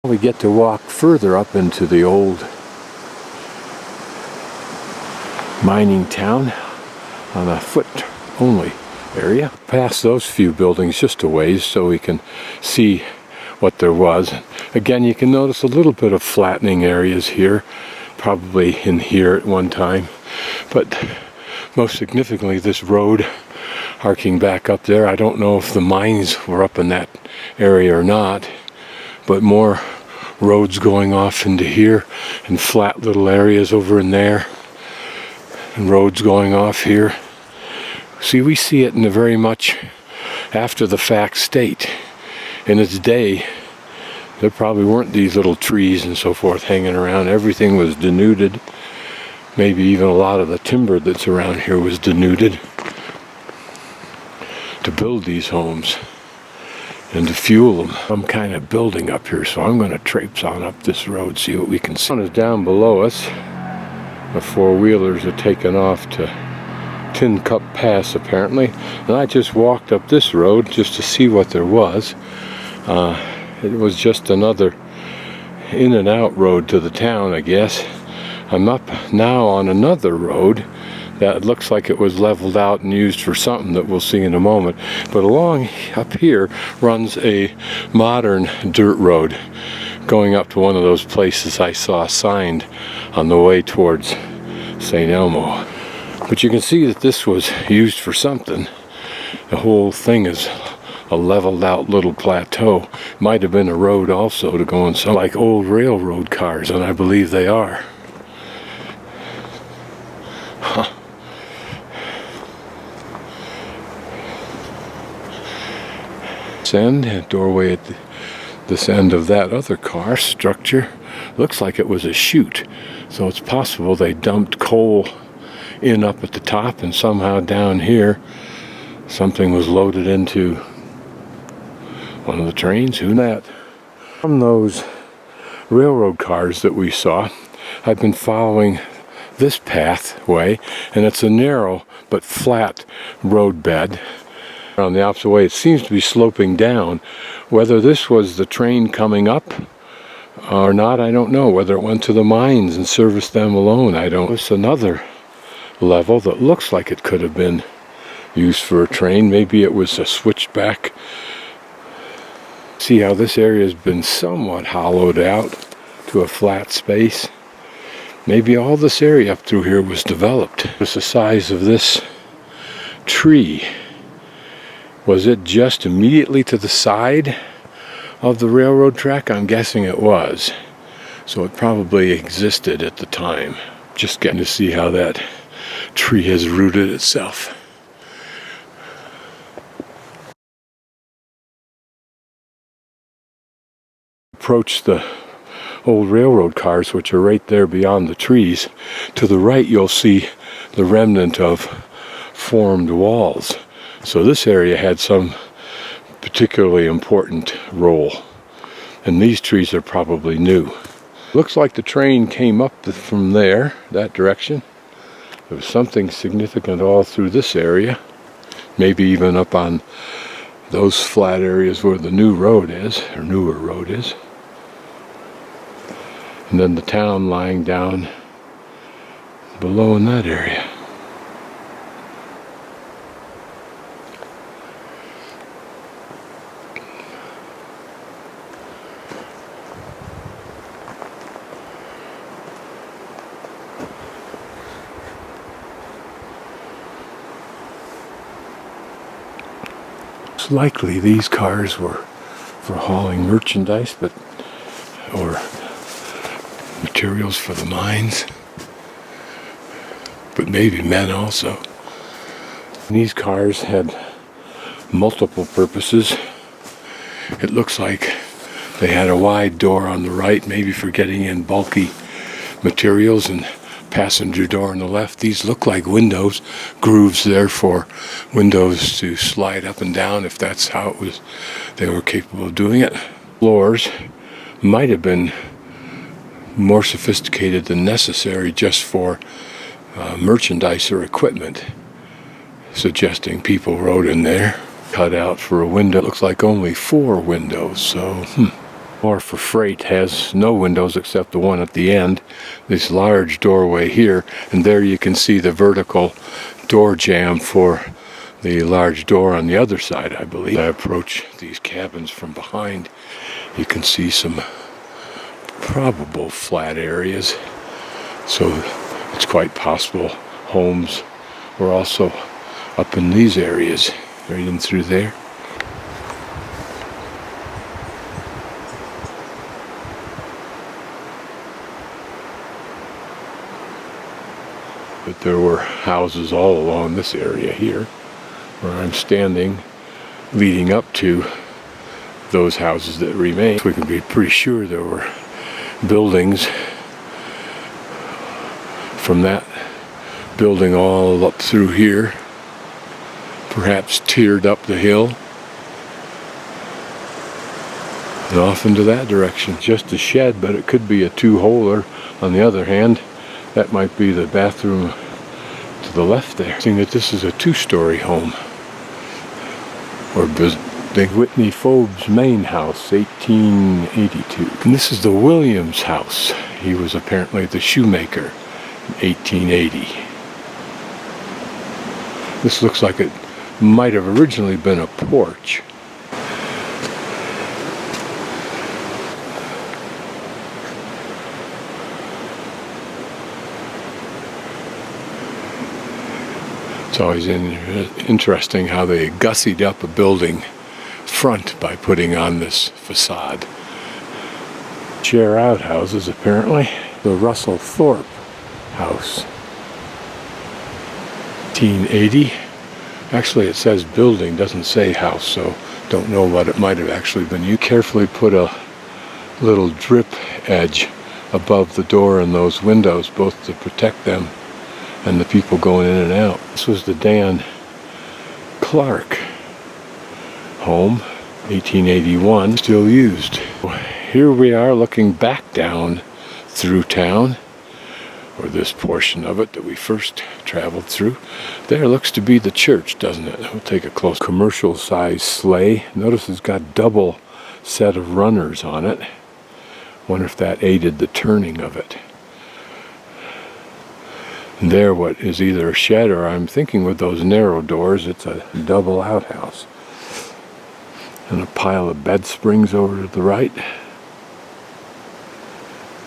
We get to walk further up into the old mining town on a foot-only area. Past those few buildings just a ways so we can see what there was. Again, you can notice a little bit of flattening areas here, probably in here at one time. But most significantly, this road arcing back up there. I don't know if the mines were up in that area or not, but more roads going off into here and flat little areas over in there and roads going off here. See, we see it in a very much after the fact state. In its day, there probably weren't these little trees and so forth hanging around. Everything was denuded. Maybe even a lot of the timber that's around here was denuded to build these homes and to fuel them. I'm kind of building up here, so I'm going to traipse on up this road, see what we can see. One is down below us. The four-wheelers are taken off to Tin Cup Pass, apparently. And I just walked up this road just to see what there was. It was just another in and out road to the town, I guess. I'm up now on another road that looks like it was leveled out and used for something that we'll see in a moment. But along up here runs a modern dirt road going up to one of those places I saw signed on the way towards St Elmo. But you can see that this was used for something. The whole thing is a leveled out little plateau. Might have been a road also to go on some like old railroad cars, and I believe they are. Huh. End, a doorway at this end of that other car structure. Looks like it was a chute, so it's possible they dumped coal in up at the top and somehow down here something was loaded into one of the trains. Who knows? From those railroad cars that we saw, I've been following this pathway, and it's a narrow but flat road bed. On the opposite way, it seems to be sloping down. Whether this was the train coming up or not, I don't know. Whether it went to the mines and serviced them alone, I don't. It's another level that looks like it could have been used for a train. Maybe it was a switchback. See how this area has been somewhat hollowed out to a flat space. Maybe all this area up through here was developed. It's the size of this tree. Was it just immediately to the side of the railroad track? I'm guessing it was. So it probably existed at the time. Just getting to see how that tree has rooted itself. Approach the old railroad cars, which are right there beyond the trees. To the right, you'll see the remnant of formed walls. So this area had some particularly important role. And these trees are probably new. Looks like the train came up from there, that direction. There was something significant all through this area. Maybe even up on those flat areas where the new road is, or newer road is. And then the town lying down below in that area. It's likely these cars were for hauling merchandise, or materials for the mines, but maybe men also. And these cars had multiple purposes. It looks like they had a wide door on the right, maybe for getting in bulky materials, and passenger door on the left. These look like windows, grooves there for windows to slide up and down if that's how it was they were capable of doing it. Floors might have been more sophisticated than necessary just for merchandise or equipment, suggesting people rode in there. Cut out for a window. Looks like only 4 windows, so Or for freight, has no windows except the one at the end. This large doorway here, and there you can see the vertical door jamb for the large door on the other side, I believe. I approach these cabins from behind. You can see some probable flat areas, so it's quite possible homes were also up in these areas, right in through there. But there were houses all along this area here where I'm standing, leading up to those houses that remain. We can be pretty sure there were buildings from that building all up through here, perhaps tiered up the hill and off into that direction. Just a shed, but it could be a two-holer. On the other hand, that might be the bathroom to the left there. Seeing that this is a two-story home, or Big Whitney Forbes main house, 1882. And this is the Williams house. He was apparently the shoemaker in 1880. This looks like it might have originally been a porch. It's always interesting how they gussied up a building front by putting on this facade. Share outhouses, apparently. The Russell Thorpe house, 1880. Actually, it says building, doesn't say house, so don't know what it might have actually been. You carefully put a little drip edge above the door and those windows, both to protect them and the people going in and out. This was the Dan Clark home, 1881, still used. Here we are looking back down through town, or this portion of it that we first traveled through. There looks to be the church, doesn't it? We'll take a close. Commercial size sleigh. Notice it's got double set of runners on it. Wonder if that aided the turning of it. And there, what is either a shed, or I'm thinking with those narrow doors, it's a double outhouse. And a pile of bed springs over to the right.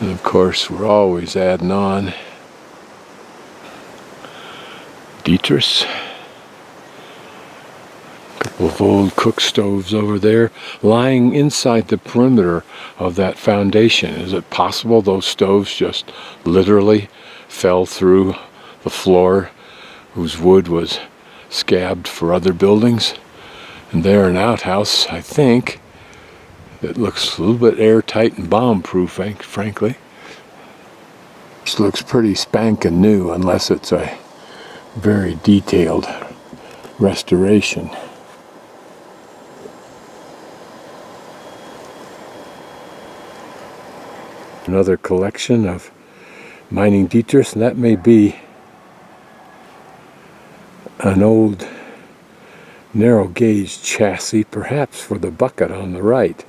And of course, we're always adding on Dietrich's. A couple of old cook stoves over there, lying inside the perimeter of that foundation. Is it possible those stoves just literally fell through the floor, whose wood was scabbed for other buildings? And there, an outhouse, I think, that looks a little bit airtight and bomb-proof, frankly. This looks pretty spanking new, unless it's a very detailed restoration. Another collection of mining Dietrichs, and that may be an old narrow gauge chassis, perhaps for the bucket on the right.